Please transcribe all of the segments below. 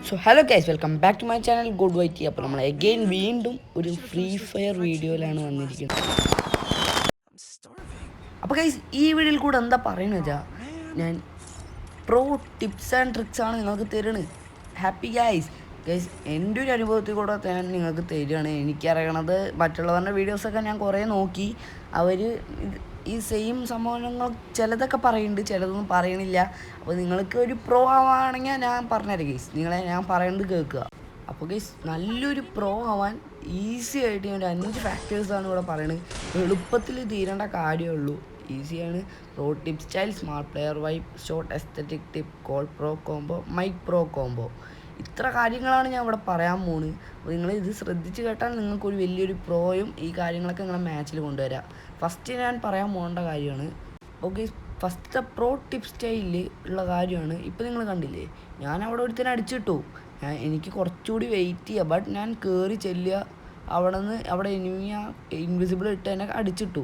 So hello guys, welcome back to my channel good വൈറ്റി. അപ്പോൾ നമ്മൾ അഗെയിൻ വീണ്ടും ഒരു ഫ്രീ ഫയർ വീഡിയോയിലാണ് വന്നിരിക്കുന്നത്. അപ്പോൾ ഗൈസ്, ഈ വീഡിയോയിൽ കൂടെ എന്താ പറയുന്നത് വെച്ചാൽ ഞാൻ പ്രോ ടിപ്സ് ആൻഡ് ട്രിക്സ് ആണ് നിങ്ങൾക്ക് തരുന്നത്. Happy guys. എൻ്റെ ഒരു അനുഭവത്തിൽ കൂടെ ഞാൻ നിങ്ങൾക്ക് തരികയാണ്. എനിക്കറിയണത് മറ്റുള്ളവരുടെ വീഡിയോസൊക്കെ ഞാൻ കുറേ നോക്കി. അവർ ഈ സെയിം സംഭവങ്ങൾ ചിലതൊക്കെ പറയുന്നുണ്ട്, ചിലതൊന്നും പറയണില്ല. അപ്പോൾ നിങ്ങൾക്ക് ഒരു പ്രോ ആവുകയാണെങ്കിൽ ഞാൻ പറഞ്ഞുതരാം ഗൈസ്, ഞാൻ പറയുന്നത് കേൾക്കുക. അപ്പോൾ ഗൈസ്, നല്ലൊരു പ്രോ ആവാൻ ഈസി ആയിട്ട് ഒരു 5 ഫാക്ടേഴ്സാണ് ഇവിടെ പറയുന്നത്. എളുപ്പത്തിൽ തീരേണ്ട കാര്യമേ ഉള്ളൂ. ഈസിയാണ്. Pro tip style, smart player vibe, short aesthetic tip, call pro combo, mic pro combo. ഇത്ര കാര്യങ്ങളാണ് ഞാൻ ഇവിടെ പറയാൻ പോകുന്നത്. അപ്പോൾ നിങ്ങൾ ഇത് ശ്രദ്ധിച്ച് കേട്ടാൽ നിങ്ങൾക്കൊരു വലിയൊരു പ്രോയും ഈ കാര്യങ്ങളൊക്കെ നിങ്ങളെ മാച്ചിൽ കൊണ്ടുവരാം. ഫസ്റ്റ് ഞാൻ പറയാൻ പോകേണ്ട കാര്യമാണ്. ഓക്കെ, ഫസ്റ്റത്തെ പ്രോ ടിപ്പ് സ്റ്റൈലിൽ ഉള്ള കാര്യമാണ്. ഇപ്പോൾ നിങ്ങൾ കണ്ടില്ലേ, ഞാൻ അവിടെ ഒരുത്തനെ അടിച്ചിട്ടു. എനിക്ക് കുറച്ചുകൂടി വെയിറ്റ് ചെയ്യുക, ബട്ട് ഞാൻ കയറി ചെല്ലുക, അവിടെ എനിമിയ ഇൻവിസിബിൾ ഇട്ട് എന്നെ അടിച്ചിട്ടു.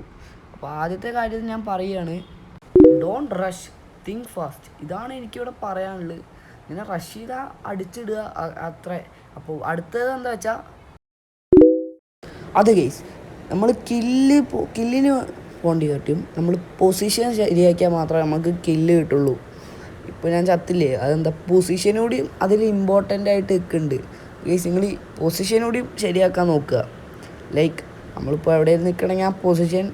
അപ്പോൾ ആദ്യത്തെ കാര്യം ഞാൻ പറയുകയാണ്, ഡോണ്ട് റഷ്, തിങ്ക് ഫാസ്റ്റ്. ഇതാണ് എനിക്കിവിടെ പറയാനുള്ളത്. ഇങ്ങനെ റഷ് ചെയ്താൽ അടിച്ചിടുക, അത്ര. അപ്പോൾ അടുത്തത് എന്താ വെച്ചാൽ, അത് കേസ് നമ്മൾ കില്ലിന് പോകേണ്ടി പറ്റും. നമ്മൾ പൊസിഷൻ ശരിയാക്കിയാൽ മാത്രമേ നമുക്ക് കില്ല് കിട്ടുള്ളൂ. ഇപ്പോൾ ഞാൻ ചത്തില്ലേ, അതെന്താ പൊസിഷനോടെയും അതിൽ ഇമ്പോർട്ടൻ്റ് ആയിട്ട് നിൽക്കുന്നുണ്ട് കേസ്. നിങ്ങൾ ഈ പൊസിഷനോടെയും ശരിയാക്കാൻ നോക്കുക. ലൈക്ക് നമ്മളിപ്പോൾ എവിടെ നിൽക്കണമെങ്കിൽ ആ പൊസിഷൻ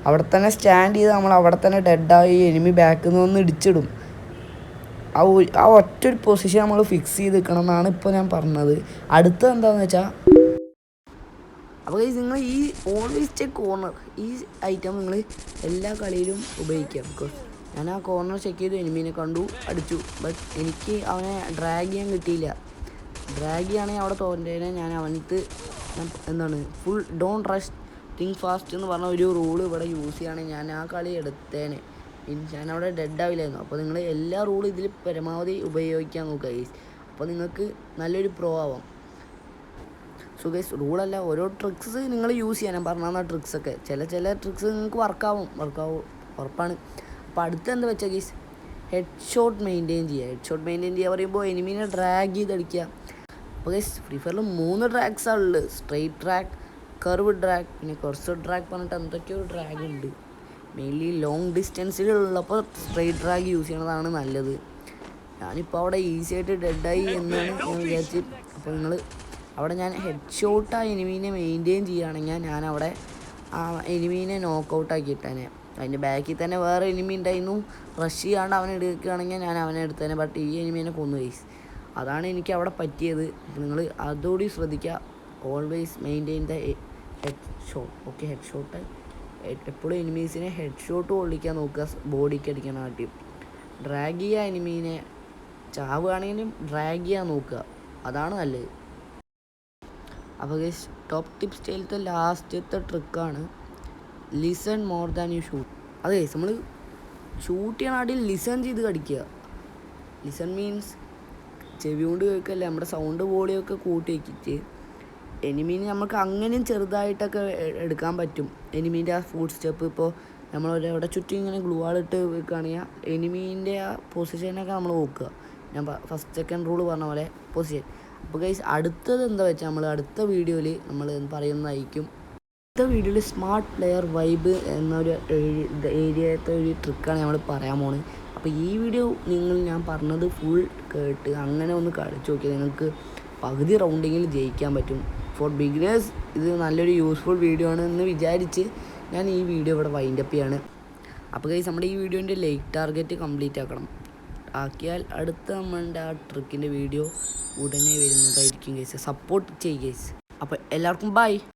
അവിടെ തന്നെ സ്റ്റാൻഡ് ചെയ്ത് നമ്മൾ അവിടെ തന്നെ ഡെഡായി എനിമി ബാക്കിൽ നിന്ന് ഒന്ന് ഇടിച്ചിടും. ആ ഒറ്റൊരു പൊസിഷൻ നമ്മൾ ഫിക്സ് ചെയ്ത് നിൽക്കണം എന്നാണ് ഇപ്പോൾ ഞാൻ പറഞ്ഞത്. അടുത്തത് എന്താണെന്ന് വെച്ചാൽ, അപ്പോൾ നിങ്ങൾ ഈ ഓൾവേസ് ചെക്ക് കോർണർ, ഈ ഐറ്റം നിങ്ങൾ എല്ലാ കളിയിലും ഉപയോഗിക്കുക. ബിക്കോസ് ഞാൻ ആ കോർണർ ചെക്ക് ചെയ്തു, എനിമീനെ കണ്ടു, അടിച്ചു. ബട്ട് എനിക്ക് അവനെ ഡ്രാഗ് ചെയ്യാൻ കിട്ടിയില്ല. ഡ്രാഗ് ചെയ്യുകയാണെങ്കിൽ അവിടെ തോന്നേനെ. ഞാൻ അവനത്ത് full don't rush, think fast എന്ന് പറഞ്ഞ ഒരു റൂള് ഇവിടെ യൂസ് ചെയ്യുകയാണെങ്കിൽ ഞാൻ ആ കളി എടുത്തേനെ. മീൻസ് ഞാൻ അവിടെ ഡെഡ് ആവില്ലായിരുന്നു. അപ്പോൾ നിങ്ങൾ എല്ലാ റൂളും ഇതിൽ പരമാവധി ഉപയോഗിക്കാൻ നോക്കുക ഗൈസ്. അപ്പോൾ നിങ്ങൾക്ക് നല്ലൊരു പ്രോ ആവാം. സോ ഗൈസ്, റൂളല്ല, ഓരോ ട്രിക്സ് നിങ്ങൾ യൂസ് ചെയ്യാൻ ഞാൻ പറഞ്ഞ ട്രിക്സൊക്കെ. ചില ട്രിക്സ് നിങ്ങൾക്ക് വർക്കാവും ഉറപ്പാണ്. അപ്പോൾ അടുത്ത എന്താ വെച്ചാൽ ഗൈസ്, ഹെഡ് ഷോട്ട് മെയിൻറ്റെയിൻ ചെയ്യുക പറയുമ്പോൾ എനിമീനെ ഡ്രാഗ് ചെയ്തടിക്കുക. അപ്പോൾ ഗൈസ്, ഫ്രീ ഫയറിൽ 3 ഡ്രാഗ്സാണ് ഉള്ളത്. സ്ട്രെയിറ്റ് ഡ്രാഗ്, കർവ് ഡ്രാഗ്, പിന്നെ കർസർ ഡ്രാഗ് പറഞ്ഞിട്ട് എന്തൊക്കെയോ ഡ്രാഗ് ഉണ്ട്. മെയിൻലി ലോങ് ഡിസ്റ്റൻസിലുള്ളപ്പോൾ സ്ട്രെയിറ്റ് ഡ്രാഗ് യൂസ് ചെയ്യണതാണ് നല്ലത്. ഞാനിപ്പോൾ അവിടെ ഈസി ആയിട്ട് ഡെഡായി എന്നാണ് ഞാൻ വിചാരിച്ചത്. അപ്പോൾ നിങ്ങൾ അവിടെ ഞാൻ ഹെഡ് ഷോട്ട് ആ എനിമീനെ മെയിൻറ്റെയിൻ ചെയ്യുകയാണെങ്കിൽ ഞാൻ അവിടെ ആ എനിമീനെ നോക്കൗട്ടാക്കി ഇട്ടേനെ. അതിൻ്റെ ബാക്കിൽ തന്നെ വേറെ എനിമി ഉണ്ടായിരുന്നു. റഷ് ചെയ്യാണ്ട് അവനെ എടുക്കുകയാണെങ്കിൽ ഞാൻ അവനെ എടുത്തേനെ. ബട്ട് ഈ എനിമീനെ കൊന്നു ഗൈസ്. അതാണ് എനിക്ക് അവിടെ പറ്റിയത്. അപ്പോൾ നിങ്ങൾ അതുകൂടി ശ്രദ്ധിക്കുക. Always maintain the head shot. Okay, head shot എപ്പോഴും എനിമീസിനെ ഹെഡ് ഷോട്ട് കൊള്ളിക്കാൻ നോക്കുക, ബോഡിക്ക് അടിക്കാൻ ആട്ടി. ഡ്രാഗ് ചെയ്യുക എനിമീനെ, ചാവുകയാണെങ്കിലും ഡ്രാഗ് ചെയ്യാൻ നോക്കുക, അതാണ് നല്ലത്. അപ്പോൾ ഗൈസ്, ടോപ്പ് ടിപ്പ് സ്റ്റൈലത്തെ ലാസ്റ്റത്തെ ട്രിക്കാണ് listen more than you shoot. അത് ഗൈസ്, നമ്മൾ ഷൂട്ട് ചെയ്യണ ആട്ടിൽ ലിസൺ ചെയ്ത് കടിക്കുക. ലിസൺ മീൻസ് ചെവി കൊണ്ട് കേൾക്കല്ലേ, നമ്മുടെ സൗണ്ട് വോളിയൊക്കെ കൂട്ടി വയ്ക്കിട്ട് എനിമീനെ നമുക്ക് അങ്ങനെയും ചെറുതായിട്ടൊക്കെ എടുക്കാൻ പറ്റും. എനിമീൻ്റെ ആ ഫുഡ് സ്റ്റെപ്പ് ഇപ്പോൾ നമ്മൾ അവിടെ ചുറ്റും ഇങ്ങനെ ഗ്ലൂ വാളിട്ട് വെക്കുകയാണെങ്കിൽ എനിമീൻ്റെ ആ പൊസിഷനൊക്കെ നമ്മൾ നോക്കുക. ഞാൻ ഫസ്റ്റ് സെക്കൻഡ് റൂൾ പറഞ്ഞ പോലെ പൊസിഷൻ. അപ്പോൾ ഗൈസ്, അടുത്തത് എന്താ വെച്ചാൽ നമ്മൾ അടുത്ത വീഡിയോയിൽ നമ്മൾ പറയുന്നതായിരിക്കും. അടുത്ത വീഡിയോയിൽ സ്മാർട്ട് പ്ലെയർ വൈബ് എന്നൊരു ഏരിയത്തെ ഒരു ട്രിക്കാണ് നമ്മൾ പറയാൻ പോകുന്നത്. അപ്പോൾ ഈ വീഡിയോ ഞാൻ പറഞ്ഞത് ഫുൾ കേട്ട് അങ്ങനെ ഒന്ന് കളിച്ച് നോക്കിയാൽ നിങ്ങൾക്ക് പകുതി റൗണ്ടിങ്ങിൽ ജയിക്കാൻ പറ്റും. ഫോർ ബിഗിനേഴ്സ് ഇത് നല്ലൊരു യൂസ്ഫുൾ വീഡിയോ ആണ് എന്ന് വിചാരിച്ച് ഞാൻ ഈ വീഡിയോ ഇവിടെ വൈൻഡപ്പ് ചെയ്യാണ്. അപ്പോൾ ഗൈസ്, നമ്മുടെ ഈ വീഡിയോൻ്റെ ലൈക്ക് ടാർഗറ്റ് കംപ്ലീറ്റ് ആക്കിയാൽ അടുത്ത നമ്മളുടെ ആ ട്രിക്കിൻ്റെ വീഡിയോ ഉടനെ വരുന്നതായിരിക്കും ഗൈസ്. സപ്പോർട്ട് ചെയ്യുക ഗൈസ്. അപ്പോൾ എല്ലാവർക്കും ബൈ.